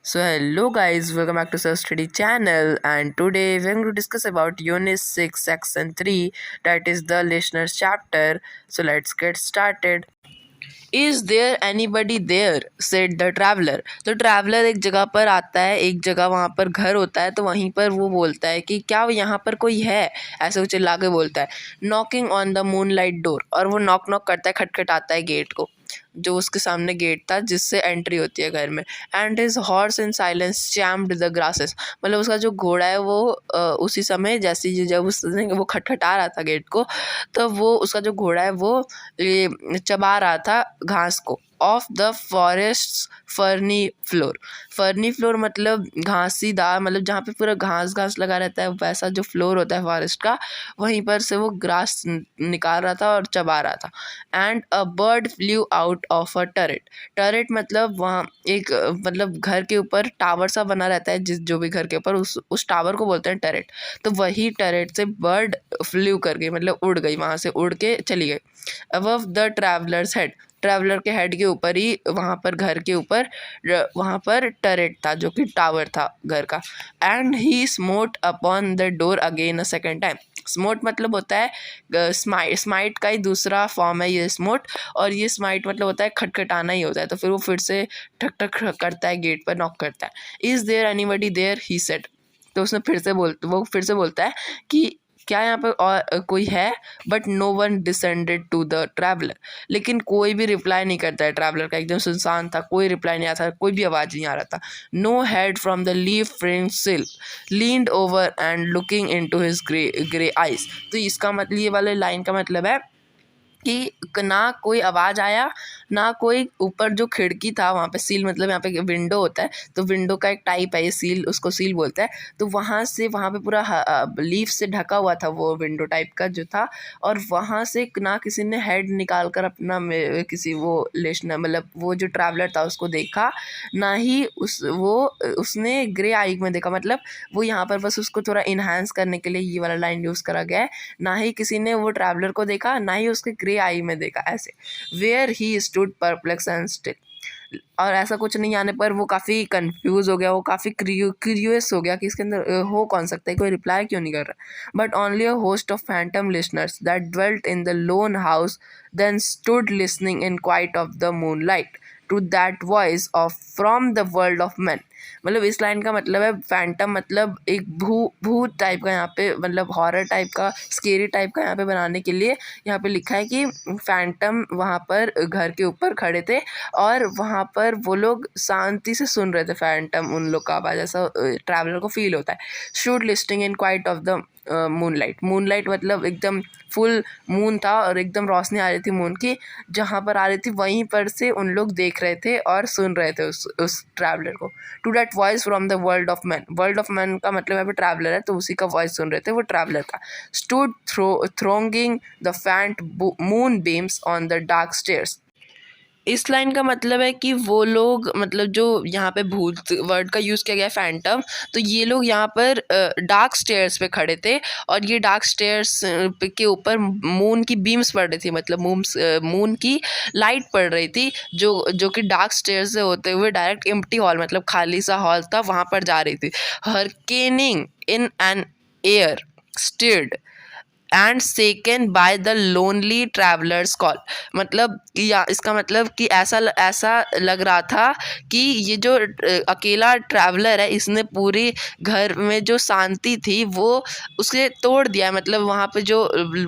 So hello guys, welcome back to Self Study channel, and today we're going to discuss about Unit 6 Section 3, that is the listeners chapter. So let's get started. Is there anybody there? said the traveler. तो traveller एक जगह पर आता है, एक जगह वहाँ पर घर होता है, तो वहीं पर वो बोलता है कि क्या यहाँ पर कोई है, ऐसे वो चिल्ला के बोलता है. Knocking on the moonlight door, और वो नॉक नॉक करता है, खटखटाता है गेट को, जो उसके सामने गेट था जिससे एंट्री होती है घर में. And his horse in silence champed the grasses, मतलब उसका जो घोड़ा है वो उसी समय जैसे जब उसने वो खटखटा रहा था गेट को, तो वो उसका जो घोड़ा है वो चबा रहा था घास को. Of the forest ferny floor. Ferny floor मतलब घासीदार, मतलब जहाँ पे पूरा घास घास लगा रहता है, वैसा जो फ्लोर होता है फॉरेस्ट का, वहीं पर से वो ग्रास निकाल रहा था और चबा रहा था. And a bird flu out of a turret. Turret मतलब वहाँ एक मतलब घर के ऊपर टावर सा बना रहता है, जिस जो भी घर के ऊपर उस टावर को बोलते हैं टरेट. तो वही टरेट से बर्ड फ्ल्यू कर गई, मतलब उड़ गई, वहाँ से उड़ के चली गई. Above the travellers head, traveller के हेड के ऊपर ही, वहाँ पर घर के ऊपर वहाँ पर टरेट था जो कि टावर था घर का. And he smote upon the door again a second time. Smote मतलब होता है स्माइट, स्माइट का ही दूसरा फॉर्म है ये स्मोट, और ये स्माइट मतलब होता है खटखटाना ही होता है. तो फिर वो फिर से ठक ठक करता है, गेट पर नॉक करता है. Is there anybody there, he said. तो उसने वो फिर से बोलता है कि क्या यहाँ पर और कोई है. But no one descended to the traveller, लेकिन कोई भी रिप्लाई नहीं करता है. ट्रैवलर का एकदम सुनसान था, कोई रिप्लाई नहीं आता, कोई भी आवाज़ नहीं आ रहा था. No head from the leaf frame sill leaned over and looking into his grey grey eyes. तो इसका मतलब, ये वाले लाइन का मतलब है कि ना कोई आवाज़ आया, ना कोई ऊपर जो खिड़की था वहाँ पे सील, मतलब यहाँ पे विंडो होता है, तो विंडो का एक टाइप है ये सील, उसको सील बोलते हैं. तो वहाँ से वहाँ पे पूरा लीफ से ढका हुआ था वो विंडो टाइप का जो था, और वहाँ से ना किसी ने हेड निकाल कर अपना किसी वो लेशन, मतलब वो जो ट्रैवलर था उसको देखा, ना ही उसने ग्रे आई में देखा. मतलब वो यहाँ पर बस उसको थोड़ा इन्हांस करने के लिए ये वाला लाइन यूज़ करा गया है. ना ही किसी ने वो ट्रैवलर को देखा, ना ही उसके ग्रे आई में देखा, ऐसे. Where he stood perplexed and still. और ऐसा कुछ नहीं आने पर वो काफ़ी कंफ्यूज हो गया, वो काफ़ी क्यूरियस हो गया कि इसके अंदर हो कौन सकता है, कोई रिप्लाई क्यों नहीं कर रहा. But only a host of Phantom listeners that dwelt in the lone house then stood listening in quiet of the moonlight to that voice of from the world of men. मतलब इस लाइन का मतलब है फैंटम, मतलब एक भूत type का, यहाँ पे मतलब हॉरर टाइप का, स्केरी टाइप का यहाँ पे बनाने के लिए यहाँ पे लिखा है कि फैंटम वहाँ पर घर के ऊपर खड़े थे, और वहाँ पर वो लोग शांति से सुन रहे थे फैंटम उन लोग का आवाज़, ऐसा ट्रैवलर को फील होता है. Should listing in quite of the moonlight. Moonlight मतलब एकदम फुल मून था और एकदम रोशनी आ रही थी मून की, जहाँ पर आ रही थी वहीं पर से उन लोग देख रहे थे और सुन रहे थे उस ट्रैवलर को. To that voice from the world of man. World of man का मतलब यहाँ पे ट्रैवलर है, तो उसी का वॉइस सुन रहे थे वो ट्रैवलर का. Stood thronging the faint moonbeams on the dark stairs. इस लाइन का मतलब है कि वो लोग, मतलब जो यहाँ पे भूत वर्ड का यूज़ किया गया है फैंटम, तो ये लोग यहाँ पर डार्क स्टेयर्स पे खड़े थे, और ये डार्क स्टेयर्स के ऊपर मून की बीम्स पड़ रही थी, मतलब मून की लाइट पड़ रही थी, जो कि डार्क स्टेयर्स से होते हुए डायरेक्ट एम्प्टी हॉल, मतलब खाली सा हॉल था, वहाँ पर जा रही थी. Hearkening in an air stirred and shaken by the lonely traveller's call. मतलब या इसका मतलब कि ऐसा लग रहा था कि ये जो अकेला ट्रैवलर है, इसने पूरी घर में जो शांति थी वो उसके तोड़ दिया. मतलब वहाँ पे जो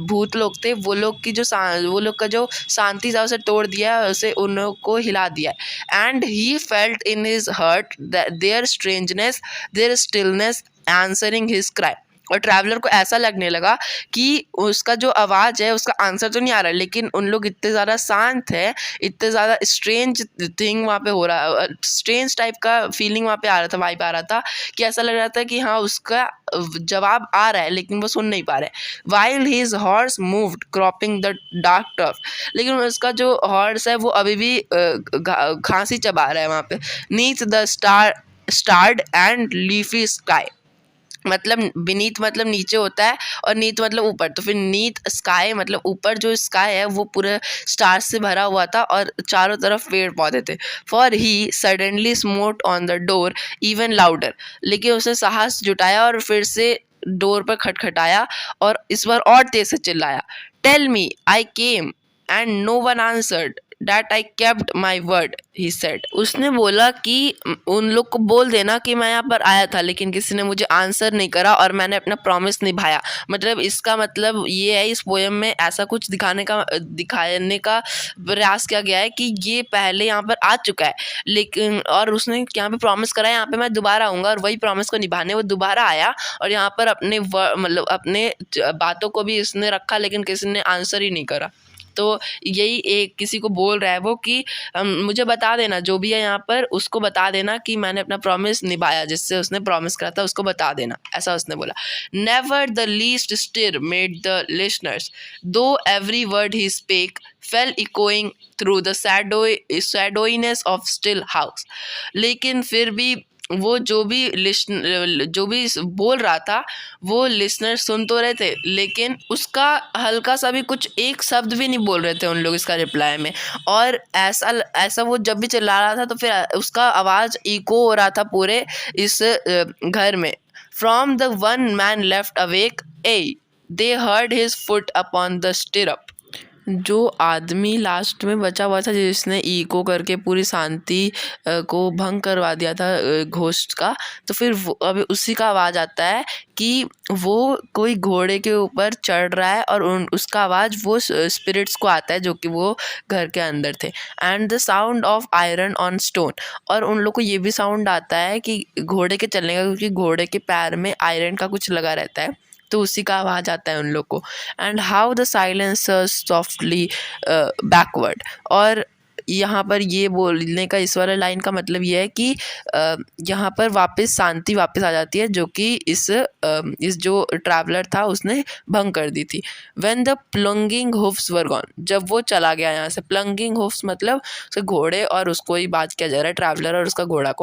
भूत लोग थे, वो लोग का जो शांति था उसे तोड़ दिया, उसे उन लोग को हिला दिया. And he felt in his heart their strangeness, their stillness answering his cry. और ट्रैवलर को ऐसा लगने लगा कि उसका जो आवाज़ है उसका आंसर तो नहीं आ रहा, लेकिन उन लोग इतने ज़्यादा शांत है, इतने ज़्यादा स्ट्रेंज थिंग वहाँ पे हो रहा, स्ट्रेंज टाइप का फीलिंग वहाँ पे आ रहा था, वाइब आ रहा था, कि ऐसा लग रहा था कि हाँ उसका जवाब आ रहा है लेकिन वो सुन नहीं पा रहा है. While his horse moved cropping the dark turf. लेकिन उसका जो हॉर्स है वो अभी भी घास ही चबा रहा है वहाँ पे. नीथ द स्टार्ड एंड लीफी स्काई. मतलब बीनीथ मतलब नीचे होता है और नीथ मतलब ऊपर, तो फिर नीथ स्काई मतलब ऊपर जो स्काई है वो पूरे स्टार्स से भरा हुआ था और चारों तरफ पेड़ पौधे थे। For he suddenly smote on the door even louder, लेकिन उसने साहस जुटाया और फिर से डोर पर खटखटाया और इस बार और तेज से चिल्लाया, tell me I came and no one answered that I kept my word, he said. उसने बोला कि उन लोग को बोल देना कि मैं यहाँ पर आया था लेकिन किसी ने मुझे आंसर नहीं करा और मैंने अपना प्रॉमिस निभाया। मतलब इसका मतलब ये है, इस पोएम में ऐसा कुछ दिखाने का प्रयास किया गया है कि ये पहले यहाँ पर आ चुका है लेकिन, और उसने यहाँ पे प्रॉमिस करा है यहाँ पे मैं दोबारा आऊँगा, और वही प्रॉमिस को निभाने वो दोबारा आया और यहाँ पर मतलब अपने बातों को भी इसने रखा लेकिन किसी ने आंसर ही नहीं करा। तो यही एक किसी को बोल रहा है वो कि मुझे बता देना, जो भी है यहाँ पर उसको बता देना कि मैंने अपना प्रॉमिस निभाया, जिससे उसने प्रॉमिस करा था उसको बता देना, ऐसा उसने बोला। Never the least stir made the listeners though every word he spake fell echoing through the shadowiness of still house. लेकिन फिर भी वो जो भी बोल रहा था वो लिसनर सुन तो रहे थे लेकिन उसका हल्का सा भी कुछ एक शब्द भी नहीं बोल रहे थे उन लोग इसका रिप्लाई में। और ऐसा वो जब भी चिल्ला रहा था तो फिर उसका आवाज़ इको हो रहा था पूरे इस घर में। From the one man left awake A they heard his foot upon the stirrup. जो आदमी लास्ट में बचा हुआ था जिसने इको करके पूरी शांति को भंग करवा दिया था घोस्ट का, तो फिर वो अभी उसी का आवाज़ आता है कि वो कोई घोड़े के ऊपर चढ़ रहा है और उसका आवाज़ वो स्पिरिट्स को आता है जो कि वो घर के अंदर थे। And the sound of iron on stone, और उन लोग को ये भी साउंड आता है कि घोड़े के चलने का, क्योंकि घोड़े के पैर में आयरन का कुछ लगा रहता है तो उसी का आवाज़ आता है उन लोग को। And how the silence softly backward, और यहाँ पर ये बोलने का इस वाला लाइन का मतलब ये है कि यहाँ पर वापस शांति वापस आ जाती है जो कि इस जो ट्रैवलर था उसने भंग कर दी थी। व्हेन द प्लंगिंग हुफ्स वर गॉन, जब वो चला गया यहाँ से। प्लंगिंग हुफ्स मतलब उसके घोड़े और उसको ही बात किया जा रहा है, ट्रैवलर और उसका घोड़ा को।